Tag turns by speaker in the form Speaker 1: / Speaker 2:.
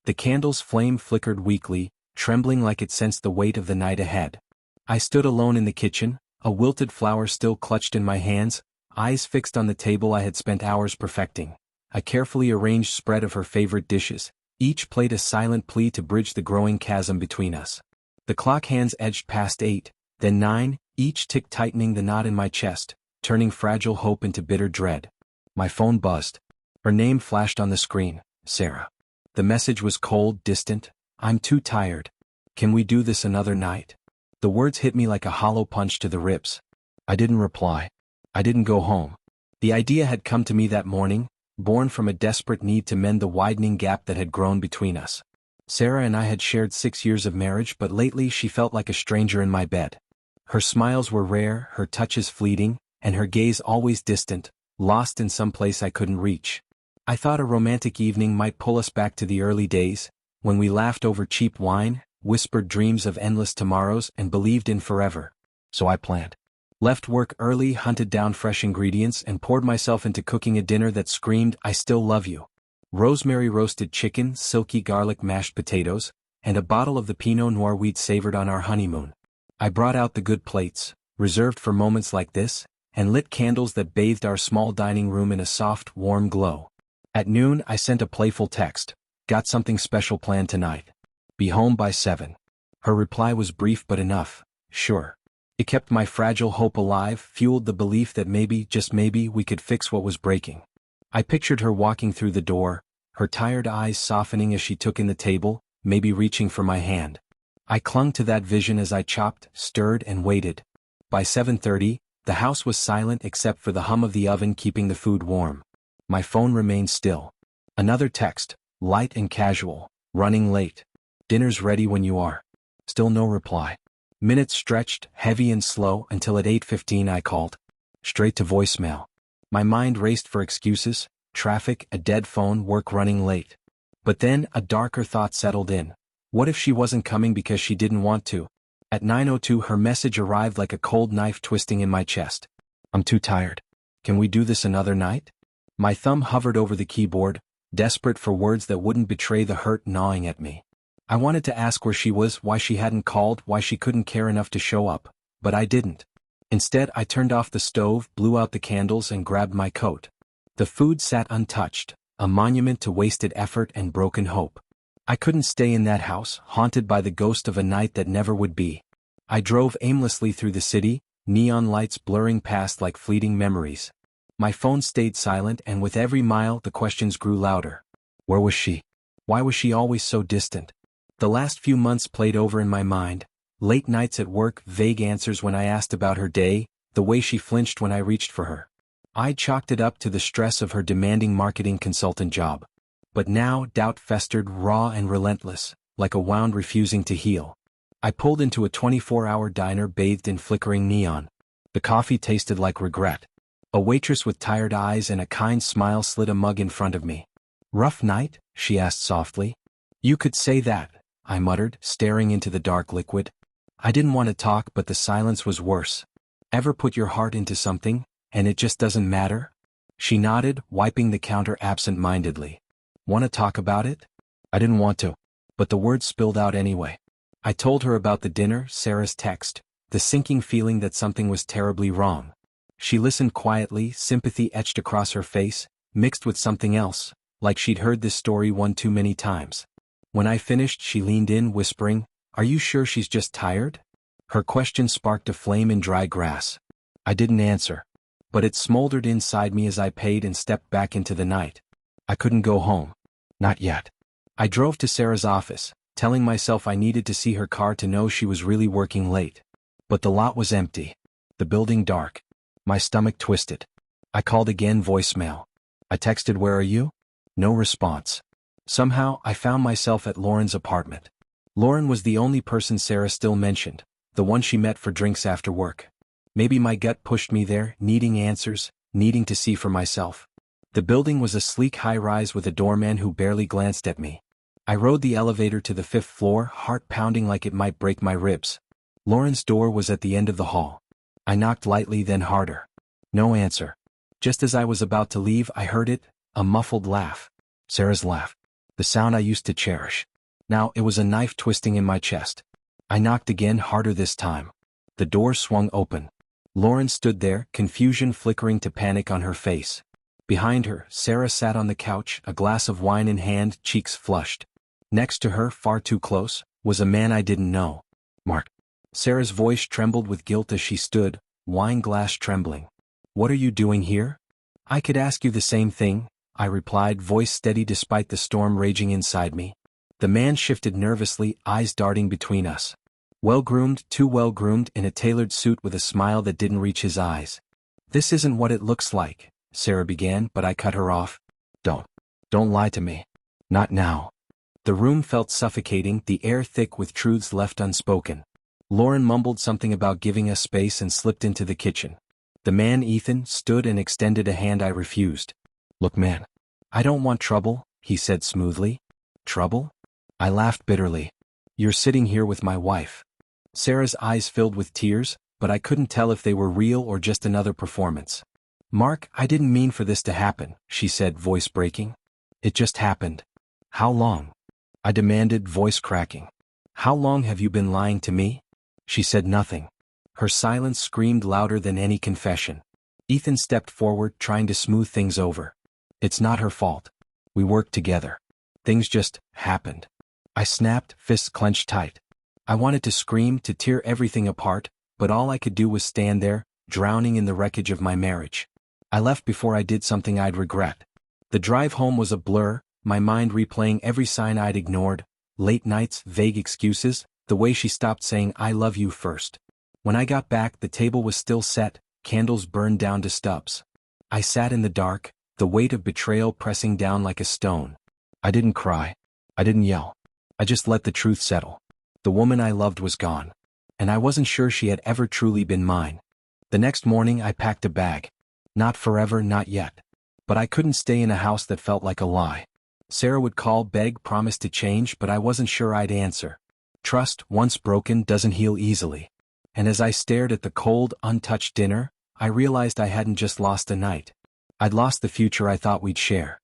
Speaker 1: The candle's flame flickered weakly, trembling like it sensed the weight of the night ahead. I stood alone in the kitchen, a wilted flower still clutched in my hands, eyes fixed on the table I had spent hours perfecting, a carefully arranged spread of her favorite dishes, each plate a silent plea to bridge the growing chasm between us. The clock hands edged past 8, then 9, each tick tightening the knot in my chest, turning fragile hope into bitter dread. My phone buzzed. Her name flashed on the screen, Sarah. The message was cold, distant. "I'm too tired. Can we do this another night?" The words hit me like a hollow punch to the ribs. I didn't reply. I didn't go home. The idea had come to me that morning, born from a desperate need to mend the widening gap that had grown between us. Sarah and I had shared 6 years of marriage, but lately she felt like a stranger in my bed. Her smiles were rare, her touches fleeting, and her gaze always distant, lost in some place I couldn't reach. I thought a romantic evening might pull us back to the early days, when we laughed over cheap wine, whispered dreams of endless tomorrows, and believed in forever. So I planned. Left work early, hunted down fresh ingredients, and poured myself into cooking a dinner that screamed, "I still love you." Rosemary roasted chicken, silky garlic mashed potatoes, and a bottle of the Pinot Noir we'd savored on our honeymoon. I brought out the good plates, reserved for moments like this, and lit candles that bathed our small dining room in a soft, warm glow. At noon I sent a playful text, "Got something special planned tonight. Be home by 7. Her reply was brief but enough, "Sure." It kept my fragile hope alive, fueled the belief that maybe, just maybe, we could fix what was breaking. I pictured her walking through the door, her tired eyes softening as she took in the table, maybe reaching for my hand. I clung to that vision as I chopped, stirred, and waited. By 7:30, the house was silent except for the hum of the oven keeping the food warm. My phone remained still. Another text, light and casual, "Running late. Dinner's ready when you are." Still no reply. Minutes stretched, heavy and slow, until at 8:15 I called. Straight to voicemail. My mind raced for excuses, traffic, a dead phone, work running late. But then a darker thought settled in. What if she wasn't coming because she didn't want to? At 9:02 her message arrived like a cold knife twisting in my chest. "I'm too tired. Can we do this another night?" My thumb hovered over the keyboard, desperate for words that wouldn't betray the hurt gnawing at me. I wanted to ask where she was, why she hadn't called, why she couldn't care enough to show up, but I didn't. Instead, I turned off the stove, blew out the candles, and grabbed my coat. The food sat untouched, a monument to wasted effort and broken hope. I couldn't stay in that house, haunted by the ghost of a night that never would be. I drove aimlessly through the city, neon lights blurring past like fleeting memories. My phone stayed silent, and with every mile the questions grew louder. Where was she? Why was she always so distant? The last few months played over in my mind. Late nights at work, vague answers when I asked about her day, the way she flinched when I reached for her. I chalked it up to the stress of her demanding marketing consultant job. But now doubt festered, raw and relentless, like a wound refusing to heal. I pulled into a 24-hour diner bathed in flickering neon. The coffee tasted like regret. A waitress with tired eyes and a kind smile slid a mug in front of me. "Rough night?" she asked softly. "You could say that," I muttered, staring into the dark liquid. I didn't want to talk, but the silence was worse. "Ever put your heart into something, and it just doesn't matter?" She nodded, wiping the counter absent-mindedly. "Want to talk about it?" I didn't want to, but the words spilled out anyway. I told her about the dinner, Sarah's text, the sinking feeling that something was terribly wrong. She listened quietly, sympathy etched across her face, mixed with something else, like she'd heard this story one too many times. When I finished, she leaned in, whispering, "Are you sure she's just tired?" Her question sparked a flame in dry grass. I didn't answer, but it smoldered inside me as I paid and stepped back into the night. I couldn't go home. Not yet. I drove to Sarah's office, telling myself I needed to see her car to know she was really working late. But the lot was empty. The building dark. My stomach twisted. I called again, voicemail. I texted, "Where are you?" No response. Somehow, I found myself at Lauren's apartment. Lauren was the only person Sarah still mentioned, the one she met for drinks after work. Maybe my gut pushed me there, needing answers, needing to see for myself. The building was a sleek high-rise with a doorman who barely glanced at me. I rode the elevator to the 5th floor, heart pounding like it might break my ribs. Lauren's door was at the end of the hall. I knocked lightly, then harder. No answer. Just as I was about to leave, I heard it, a muffled laugh. Sarah's laugh. The sound I used to cherish. Now it was a knife twisting in my chest. I knocked again, harder this time. The door swung open. Lauren stood there, confusion flickering to panic on her face. Behind her, Sarah sat on the couch, a glass of wine in hand, cheeks flushed. Next to her, far too close, was a man I didn't know. Mark. Sarah's voice trembled with guilt as she stood, wine glass trembling. What are you doing here? I could ask you the same thing, I replied, voice steady despite the storm raging inside me. The man shifted nervously, eyes darting between us. Well-groomed, too well-groomed, in a tailored suit with a smile that didn't reach his eyes. This isn't what it looks like, Sarah began, but I cut her off. Don't lie to me. Not now. The room felt suffocating, the air thick with truths left unspoken. Lauren mumbled something about giving us space and slipped into the kitchen. The man, Ethan, stood and extended a hand I refused. Look, man. I don't want trouble, he said smoothly. Trouble? I laughed bitterly. You're sitting here with my wife. Sarah's eyes filled with tears, but I couldn't tell if they were real or just another performance. Mark, I didn't mean for this to happen, she said, voice breaking. It just happened. How long? I demanded, voice cracking. How long have you been lying to me? She said nothing. Her silence screamed louder than any confession. Ethan stepped forward, trying to smooth things over. It's not her fault. We worked together. Things just happened. I snapped, fists clenched tight. I wanted to scream, to tear everything apart, but all I could do was stand there, drowning in the wreckage of my marriage. I left before I did something I'd regret. The drive home was a blur, my mind replaying every sign I'd ignored, late nights, vague excuses, the way she stopped saying I love you first. When I got back, the table was still set, candles burned down to stubs. I sat in the dark, the weight of betrayal pressing down like a stone. I didn't cry. I didn't yell. I just let the truth settle. The woman I loved was gone. And I wasn't sure she had ever truly been mine. The next morning I packed a bag. Not forever, not yet. But I couldn't stay in a house that felt like a lie. Sarah would call, beg, promise to change, but I wasn't sure I'd answer. Trust, once broken, doesn't heal easily. And as I stared at the cold, untouched dinner, I realized I hadn't just lost a night. I'd lost the future I thought we'd share.